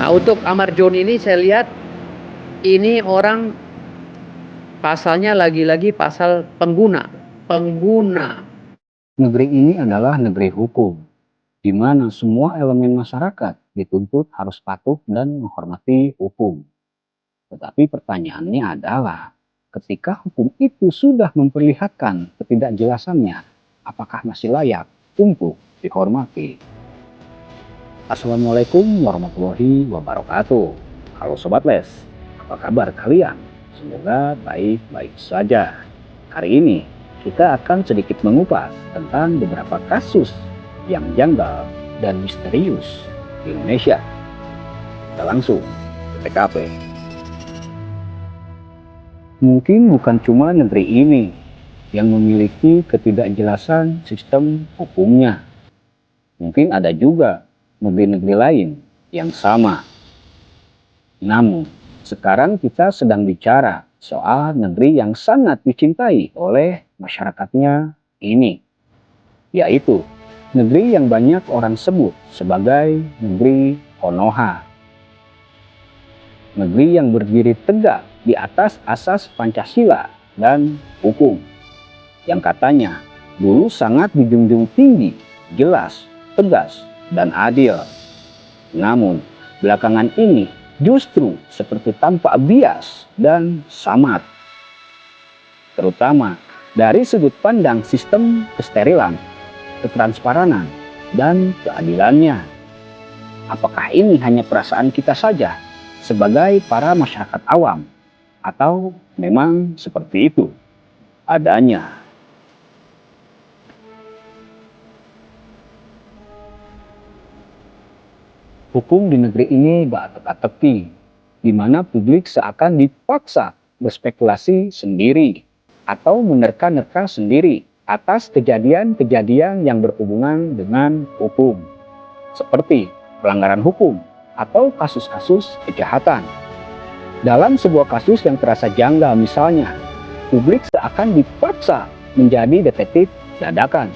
Nah, untuk Amarjon ini saya lihat ini orang pasalnya lagi-lagi pasal pengguna. Negeri ini adalah negeri hukum, di mana semua elemen masyarakat dituntut harus patuh dan menghormati hukum. Tetapi pertanyaannya adalah, ketika hukum itu sudah memperlihatkan ketidakjelasannya, apakah masih layak untuk dihormati? Assalamualaikum warahmatullahi wabarakatuh. Halo Sobat Les, apa kabar kalian? Semoga baik-baik saja. Hari ini kita akan sedikit mengupas tentang beberapa kasus yang janggal dan misterius di Indonesia. Kita langsung ke TKP. Mungkin bukan cuma negeri ini yang memiliki ketidakjelasan sistem hukumnya. Mungkin ada juga negeri-negeri lain yang sama. Namun, sekarang kita sedang bicara soal negeri yang sangat dicintai oleh masyarakatnya ini, yaitu negeri yang banyak orang sebut sebagai negeri Konoha. Negeri yang berdiri tegak di atas asas Pancasila dan hukum, yang katanya dulu sangat dijunjung tinggi, jelas, tegas, dan adil. Namun, belakangan ini justru seperti tampak bias dan samar. Terutama dari sudut pandang sistem kesterilan, ketransparanan, dan keadilannya. Apakah ini hanya perasaan kita saja sebagai para masyarakat awam? Atau memang seperti itu adanya? Hukum di negeri ini gak teka-teki, di mana publik seakan dipaksa berspekulasi sendiri atau menerka-nerka sendiri atas kejadian-kejadian yang berhubungan dengan hukum, seperti pelanggaran hukum atau kasus-kasus kejahatan. Dalam sebuah kasus yang terasa janggal misalnya, publik seakan dipaksa menjadi detektif dadakan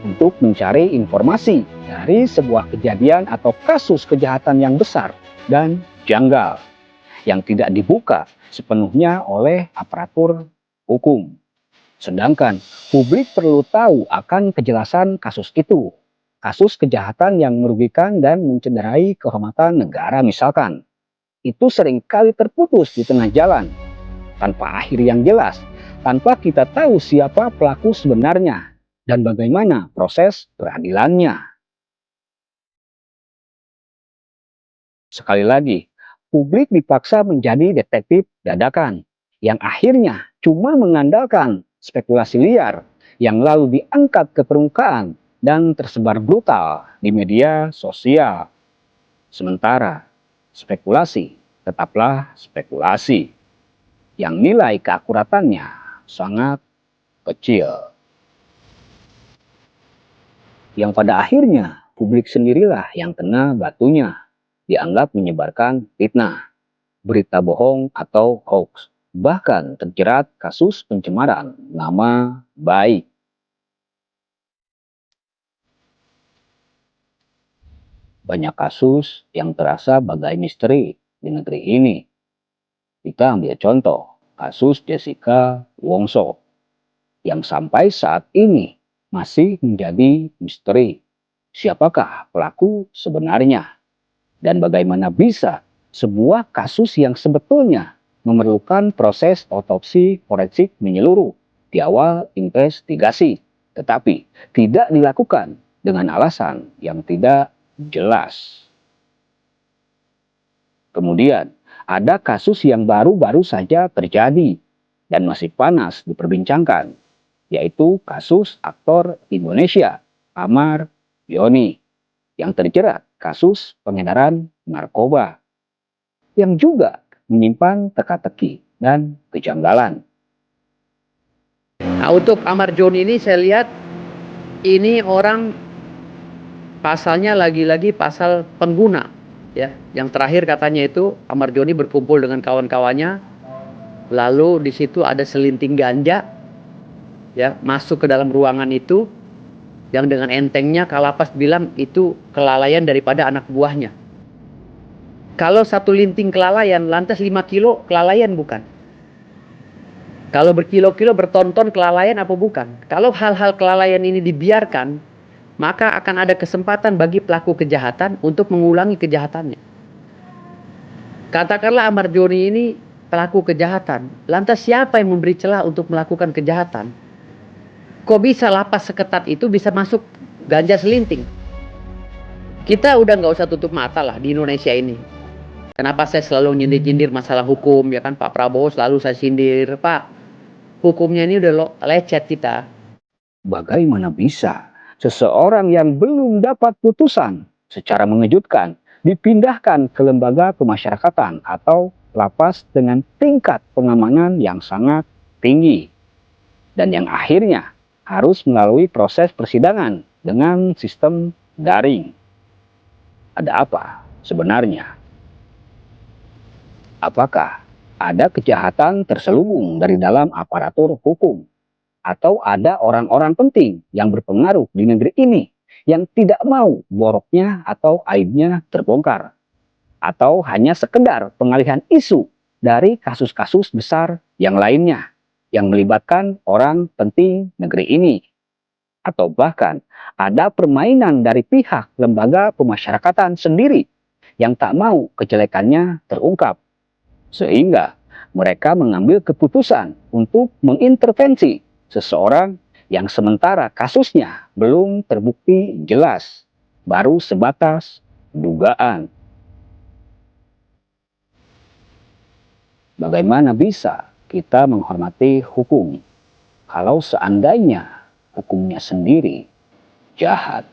untuk mencari informasi dari sebuah kejadian atau kasus kejahatan yang besar dan janggal yang tidak dibuka sepenuhnya oleh aparatur hukum. Sedangkan publik perlu tahu akan kejelasan kasus itu. Kasus kejahatan yang merugikan dan mencederai kehormatan negara misalkan. Itu seringkali terputus di tengah jalan, tanpa akhir yang jelas, tanpa kita tahu siapa pelaku sebenarnya dan bagaimana proses peradilannya. Sekali lagi, publik dipaksa menjadi detektif dadakan, yang akhirnya cuma mengandalkan spekulasi liar yang lalu diangkat ke permukaan dan tersebar brutal di media sosial. Sementara spekulasi tetaplah spekulasi yang nilai keakuratannya sangat kecil. Yang pada akhirnya publik sendirilah yang kena batunya, dianggap menyebarkan fitnah, berita bohong atau hoax, bahkan terjerat kasus pencemaran nama baik. Banyak kasus yang terasa bagai misteri di negeri ini. Kita ambil contoh kasus Jessica Wongso yang sampai saat ini masih menjadi misteri. Siapakah pelaku sebenarnya? Dan bagaimana bisa sebuah kasus yang sebetulnya memerlukan proses otopsi forensik menyeluruh di awal investigasi, tetapi tidak dilakukan dengan alasan yang tidak jelas. Kemudian ada kasus yang baru-baru saja terjadi dan masih panas diperbincangkan, yaitu kasus aktor Indonesia Ahmad Yoni yang terjerat kasus pengedaran narkoba yang juga menyimpan teka-teki dan kejanggalan. Nah, untuk Amarjon ini saya lihat ini orang pasalnya lagi-lagi pasal pengguna, ya. Yang terakhir katanya itu Amarjoni berkumpul dengan kawan-kawannya, lalu di situ ada selinting ganja, ya, masuk ke dalam ruangan itu, yang dengan entengnya Kalapas bilang itu kelalaian daripada anak buahnya. Kalau satu linting kelalaian, lantas 5 kilo kelalaian bukan? Kalau berkilo-kilo, bertonton kelalaian apa bukan? Kalau hal-hal kelalaian ini dibiarkan, maka akan ada kesempatan bagi pelaku kejahatan untuk mengulangi kejahatannya. Katakanlah Ahmad Joni ini pelaku kejahatan. Lantas siapa yang memberi celah untuk melakukan kejahatan? Kok bisa lapas seketat itu bisa masuk ganja selinting? Kita udah nggak usah tutup mata lah di Indonesia ini. Kenapa saya selalu nyindir-nyindir masalah hukum, ya kan? Pak Prabowo selalu saya sindir, Pak, hukumnya ini udah lecet kita. Bagaimana bisa seseorang yang belum dapat putusan secara mengejutkan dipindahkan ke lembaga pemasyarakatan atau lapas dengan tingkat pengamanan yang sangat tinggi dan yang akhirnya harus melalui proses persidangan dengan sistem daring? Ada apa sebenarnya? Apakah ada kejahatan terselubung dari dalam aparatur hukum? Atau ada orang-orang penting yang berpengaruh di negeri ini yang tidak mau boroknya atau aibnya terbongkar? Atau hanya sekedar pengalihan isu dari kasus-kasus besar yang lainnya yang melibatkan orang penting negeri ini? Atau bahkan ada permainan dari pihak lembaga pemasyarakatan sendiri yang tak mau kejelekannya terungkap, sehingga mereka mengambil keputusan untuk mengintervensi seseorang yang sementara kasusnya belum terbukti jelas, baru sebatas dugaan. Bagaimana bisa kita menghormati hukum kalau seandainya hukumnya sendiri jahat?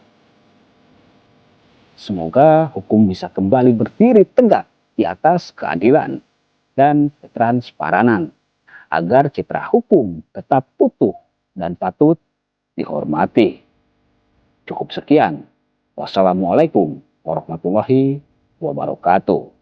Semoga hukum bisa kembali berdiri tegak di atas keadilan dan ketransparanan, agar citra hukum tetap utuh dan patut dihormati. Cukup sekian. Wassalamualaikum warahmatullahi wabarakatuh.